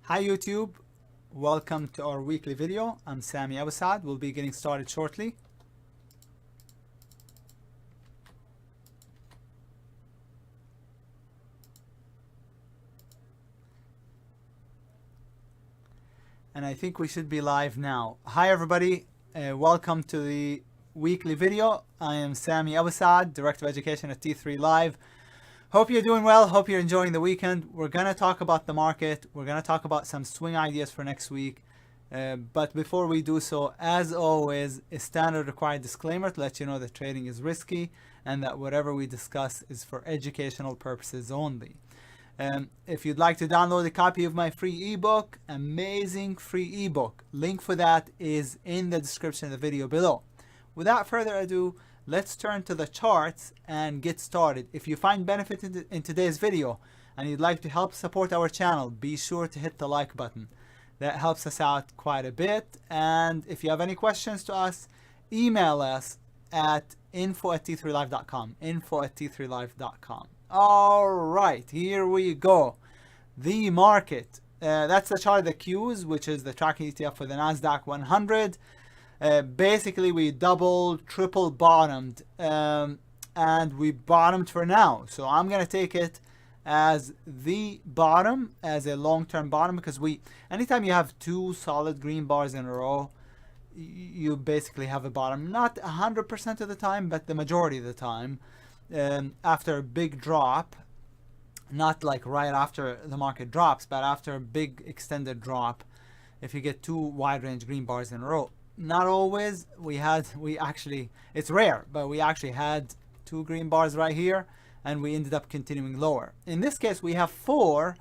Hi YouTube, welcome to our weekly video. I'm Sami Abusad. We'll be getting started shortly. And I think we should be live now. Hi everybody, welcome to the weekly video. I am Sami Abusad, Director of Education at T3 Live. Hope you're doing well. Hope you're enjoying the weekend. We're going to talk about the market. We're going to talk about some swing ideas for next week. But before we do so, as always, a standard required disclaimer to let you know that trading is risky and that whatever we discuss is for educational purposes only. If you'd like to download a copy of my free ebook, amazing free ebook, link for that is in the description of the video below. Without further ado, let's turn to the charts and get started. If you find benefit in today's video and you'd like to help support our channel, be sure to hit the like button. That helps us out quite a bit. And if you have any questions to us, email us at info@t3live.com. info@t3live.com. All right, here we go. The market. That's the chart of the Qs, which is the tracking ETF for the NASDAQ 100. Basically we double, triple bottomed, and we bottomed for now. So I'm going to take it as the bottom, as a long-term bottom, because anytime you have two solid green bars in a row, you basically have a bottom. Not 100% of the time, but the majority of the time, after a big drop, not like right after the market drops, but after a big extended drop, if you get two wide range green bars in a row. Not always. It's rare, but we actually had two green bars right here and we ended up continuing lower. In this case, we have four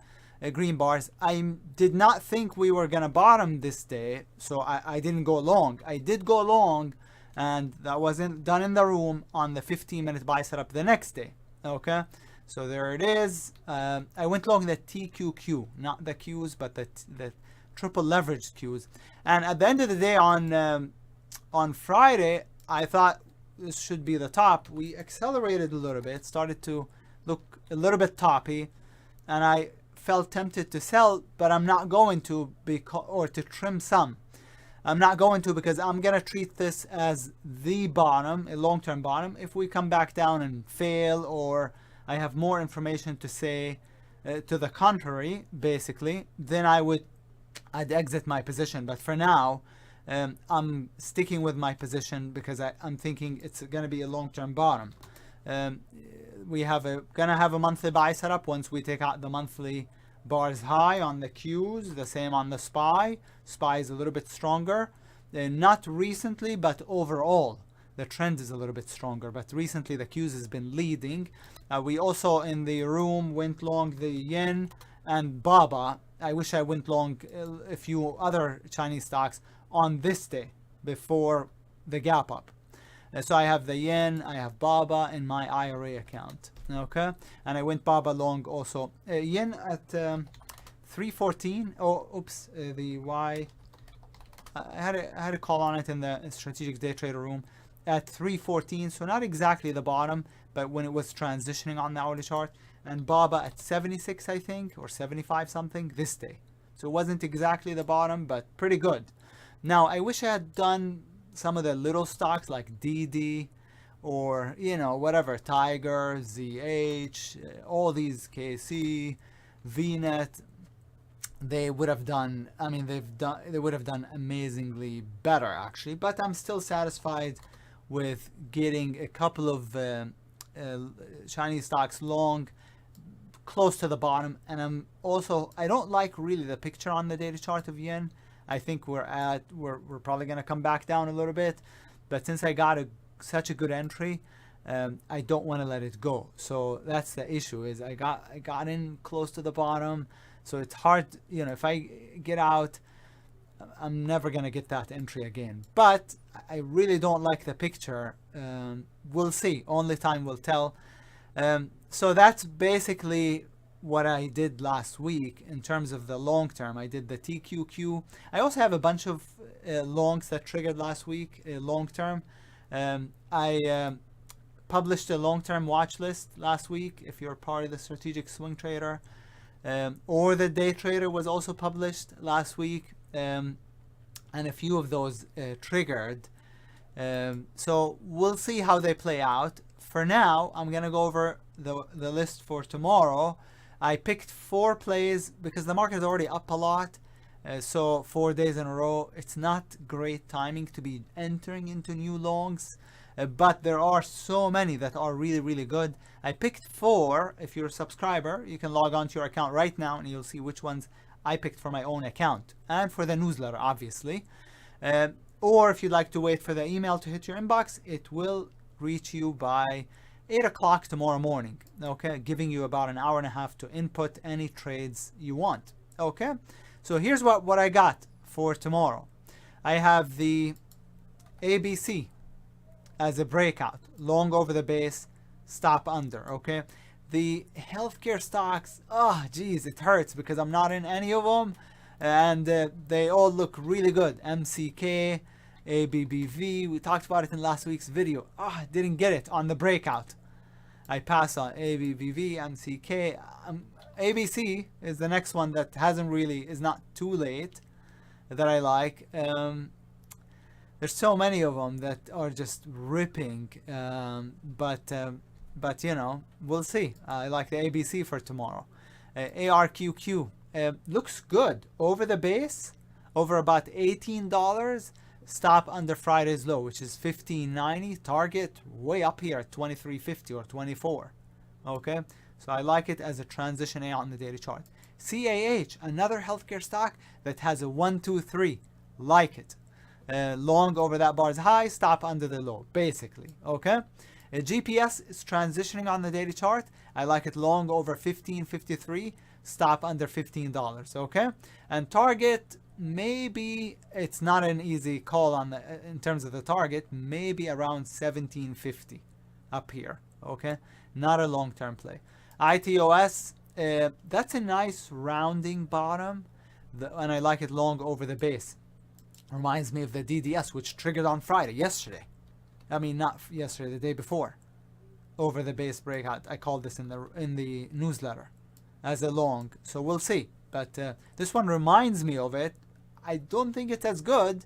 green bars. I did not think we were gonna bottom this day, so I didn't go long. I did go long, and that wasn't done in the room on the 15-minute buy setup the next day. Okay, so there it is. I went long the TQQ, not the Qs, but the triple leveraged Qs. And at the end of the day on Friday, I thought this should be the top. We accelerated a little bit, started to look a little bit toppy, and I felt tempted to sell, but I'm not going to, or to trim some. I'm not going to, because I'm gonna treat this as the bottom, a long-term bottom. If we come back down and fail, or I have more information to say to the contrary, basically, then I'd exit my position. But for now, I'm sticking with my position because I'm thinking it's going to be a long-term bottom. We gonna have a monthly buy setup once we take out the monthly bars high on the Qs, the same on the SPY. SPY is a little bit stronger. Not recently, but overall, the trend is a little bit stronger. But recently, the Qs has been leading. We also in the room went long the yen and BABA. I wish I went long a few other Chinese stocks on this day before the gap up. So I have the yen, I have BABA in my IRA account. Okay, and I went BABA long also. Yen at 314. Oh, oops, the Y. I had a call on it in the strategic day trader room at 314. So not exactly the bottom, but when it was transitioning on the hourly chart. And BABA at 76, I think, or 75 something this day. So it wasn't exactly the bottom, but pretty good. Now, I wish I had done some of the little stocks like DD or, whatever, Tiger, ZH, all these KC, VNet. They would have done, they would have done amazingly better, actually. But I'm still satisfied with getting a couple of Chinese stocks long, close to the bottom. And I don't like really the picture on the daily chart of yen. I think we're probably going to come back down a little bit, but since I got such a good entry, I don't want to let it go. So that's the issue, is I got in close to the bottom, so it's hard, if I get out, I'm never going to get that entry again. But I really don't like the picture. We'll see, only time will tell. So that's basically what I did last week in terms of the long term. I did the TQQ. I also have a bunch of longs that triggered last week, long term. I published a long term watch list last week. If you're part of the strategic swing trader Or the Day Trader was also published last week, and a few of those triggered. So we'll see how they play out. For now, I'm gonna go over the list for tomorrow. I picked 4 plays because the market is already up a lot. So 4 days in a row, it's not great timing to be entering into new longs, but there are so many that are really, really good. I picked 4. If you're a subscriber, you can log on to your account right now and you'll see which ones I picked for my own account and for the newsletter, obviously. Or if you'd like to wait for the email to hit your inbox, it will reach you by 8 o'clock tomorrow morning, okay, giving you about an hour and a half to input any trades you want, okay? So here's what I got for tomorrow. I have the ABC as a breakout, long over the base, stop under, okay? The healthcare stocks, oh geez, it hurts because I'm not in any of them, and they all look really good. MCK, ABBV, we talked about it in last week's video. I didn't get it on the breakout. I pass on ABBV, MCK. ABC is the next one that is not too late, that I like. There's so many of them that are just ripping, but you know, we'll see. I like the ABC for tomorrow. ARQQ looks good over the base, over about $18. Stop under Friday's low, which is $15.90. Target way up here at $23.50 or 24. Okay, so I like it as a transition A on the daily chart. CAH, another healthcare stock that has a 1, 2, 3. Like it. Long over that bar's high, stop under the low, basically. Okay, GPS is transitioning on the daily chart. I like it long over $15.53. Stop under $15. Okay, and target, maybe it's not an easy call on in terms of the target, maybe around $17.50 up here. Okay, not a long-term play. ITOS, that's a nice rounding bottom, and I like it long over the base. Reminds me of the DDS, which triggered on Friday, yesterday. I mean, not yesterday, the day before. Over the base breakout. I called this in the newsletter as a long. So we'll see. But this one reminds me of it. I don't think it's as good,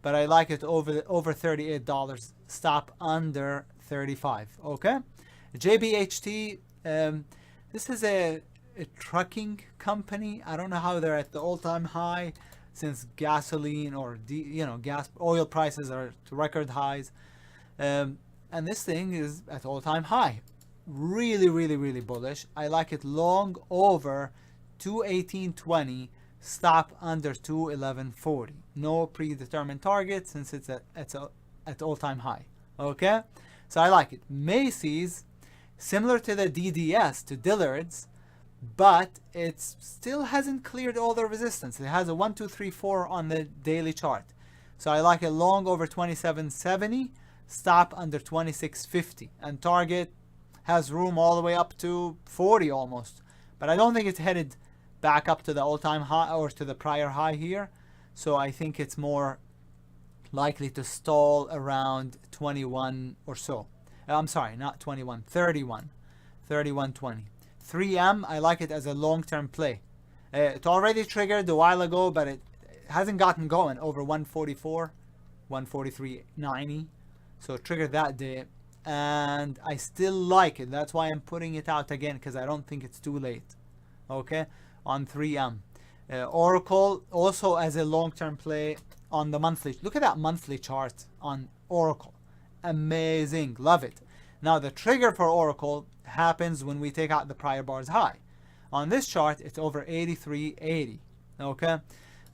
but I like it over $38. Stop under 35. Okay. JBHT. This is a trucking company. I don't know how they're at the all-time high, since gasoline or oil prices are to record highs, and this thing is at all-time high. Really, really, really bullish. I like it long over 218.20. Stop under 211.40. No predetermined target since it's at all-time high. Okay, so I like it. Macy's, similar to the DDS, to Dillard's, but it still hasn't cleared all the resistance. It has a 1, 2, 3, 4 on the daily chart. So I like it long over 27.70, stop under 26.50, and target has room all the way up to 40 almost. But I don't think it's headed back up to the all-time high or to the prior high here. So I think it's more likely to stall around 21 or so. I'm sorry, not 21, 31, 31.20. 3M, I like it as a long-term play. It already triggered a while ago, but it hasn't gotten going over 144, 143.90. So it triggered that day, and I still like it. That's why I'm putting it out again, because I don't think it's too late. Okay, on 3M. Oracle, also as a long-term play on the monthly. Look at that monthly chart on Oracle. Amazing, love it. Now the trigger for Oracle happens when we take out the prior bar's high. On this chart, it's over 83.80. Okay,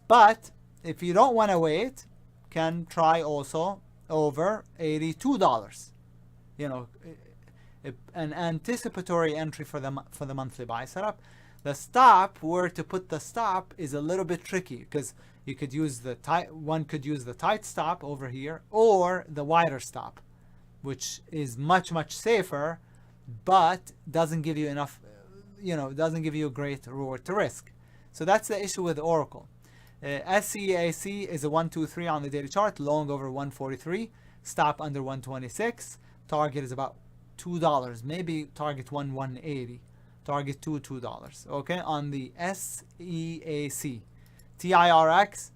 but if you don't want to wait, can try also over $82. You know, an anticipatory entry for the monthly buy setup. The stop, where to put the stop, is a little bit tricky, because you could use the tight. One could use the tight stop over here, or the wider stop, which is much safer, but doesn't give you enough, doesn't give you a great reward to risk. So that's the issue with Oracle. SEAC is a 1, 2, 3 on the daily chart, long over 143, stop under 126, target is about $2, maybe target 180. target $2. Okay, on the SEAC, TIRX.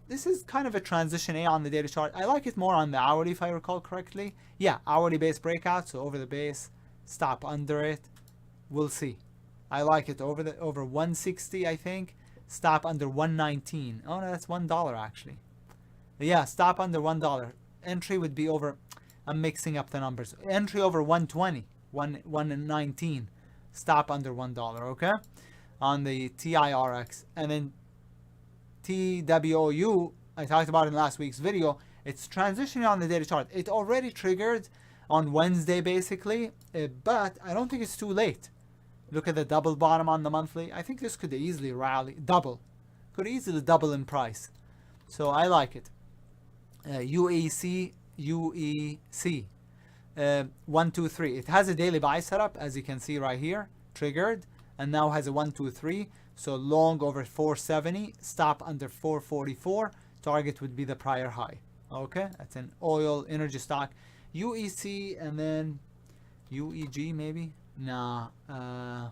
This is kind of a transition A on the daily chart. I like it more on the hourly if I recall correctly. Yeah, hourly base breakout, so over the base, stop under it. We'll see. I like it over 160, I think. Stop under 119. Oh no, that's $1 actually. Yeah, stop under $1. Entry would be over, I'm mixing up the numbers. Entry over 120, 119. Stop under $1, okay? On the TIRX. And then TWOU, I talked about in last week's video. It's transitioning on the daily chart. It already triggered on Wednesday basically, but I don't think it's too late. Look at the double bottom on the monthly. I think this could easily rally, could easily double in price. So I like it. UEC, 1, 2, 3. It has a daily buy setup, as you can see right here, triggered, and now has a 1, 2, 3. So long over 470, stop under 444. Target would be the prior high. Okay, that's an oil energy stock. UEC and then UEG maybe. Nah, I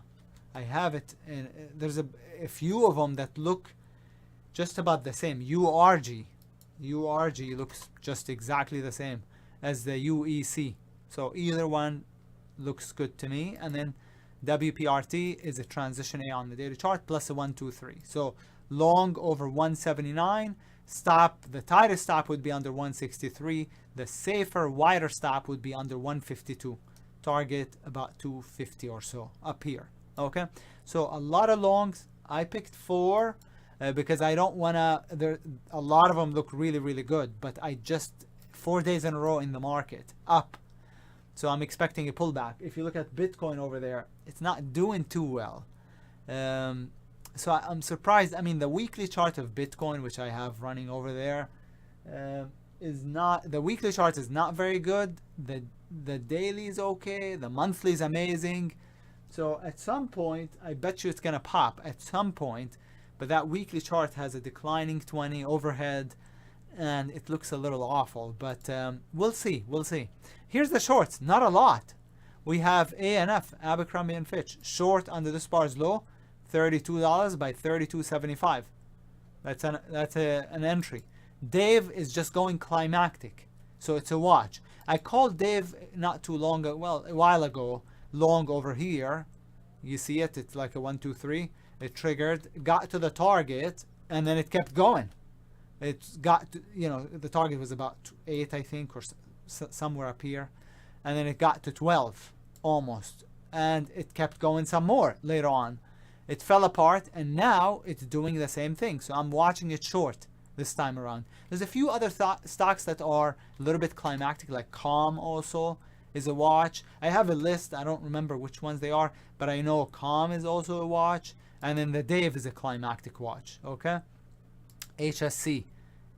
have it, and there's a few of them that look just about the same. URG looks just exactly the same as the UEC. So either one looks good to me. And then WPRT is a transition A on the daily chart plus a 1, 2, 3. So long over 179. Stop, the tightest stop would be under 163. The safer, wider stop would be under 152. Target about 250 or so up here. Okay, so a lot of longs. I picked 4 because I don't want to, a lot of them look really, really good, but I just 4 days in a row in the market up. So I'm expecting a pullback. If you look at Bitcoin over there, it's not doing too well. So I'm surprised. I mean, the weekly chart of Bitcoin, which I have running over there, is not, the weekly chart is not very good. The daily is okay. The monthly is amazing. So at some point, I bet you it's going to pop at some point. But that weekly chart has a declining 20 overhead, and it looks a little awful. But we'll see. We'll see. Here's the shorts. Not a lot. We have ANF, Abercrombie & Fitch, short under this bar's low, $32 by $32.75. That's an entry. Dave is just going climactic, so it's a watch. I called Dave not too long ago, well, a while ago, long over here. You see it? It's like a 1, 2, 3. It triggered, got to the target, and then it kept going. It got to, the target was about 8, I think, or somewhere up here, and then it got to 12 almost, and it kept going some more later on. It fell apart, and now it's doing the same thing. So I'm watching it short this time around. There's a few other stocks that are a little bit climactic, like Calm also is a watch. I have a list. I don't remember which ones they are, but I know Calm is also a watch. And then the Dave is a climactic watch. Okay. HSC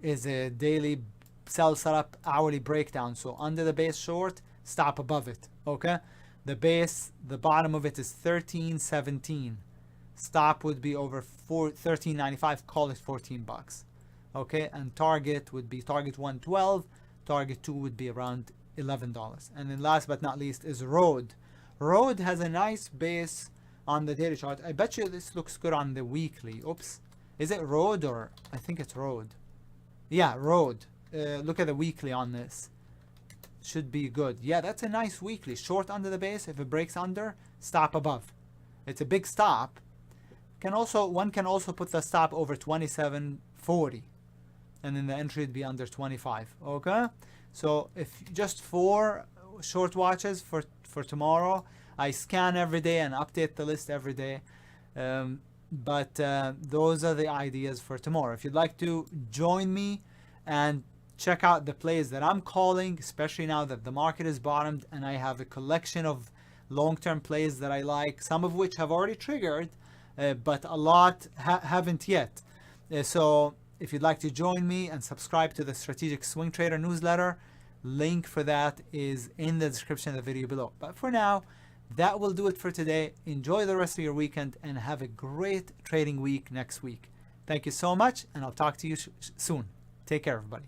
is a daily sell setup, hourly breakdown. So under the base short, stop above it. Okay. The base, the bottom of it is 13.17. Stop would be over 13.95. Call it $14. Okay, and target would be target 112. Target 2 would be around $11. And then last but not least is Road. Road has a nice base on the daily chart. I bet you this looks good on the weekly. Oops, is it Road or I think it's Road? Yeah, Road. Look at the weekly on this. Should be good. Yeah, that's a nice weekly. Short under the base. If it breaks under, stop above. It's a big stop. One can also put the stop over 27.40, and then the entry would be under 25. Okay, so if just 4 short watches for tomorrow. I scan every day and update the list every day, but those are the ideas for tomorrow. If you'd like to join me and check out the plays that I'm calling, especially now that the market is bottomed and I have a collection of long-term plays that I like, some of which have already triggered, but a lot haven't yet. So if you'd like to join me and subscribe to the Strategic Swing Trader newsletter, link for that is in the description of the video below. But for now, that will do it for today. Enjoy the rest of your weekend and have a great trading week next week. Thank you so much, and I'll talk to you soon. Take care, everybody.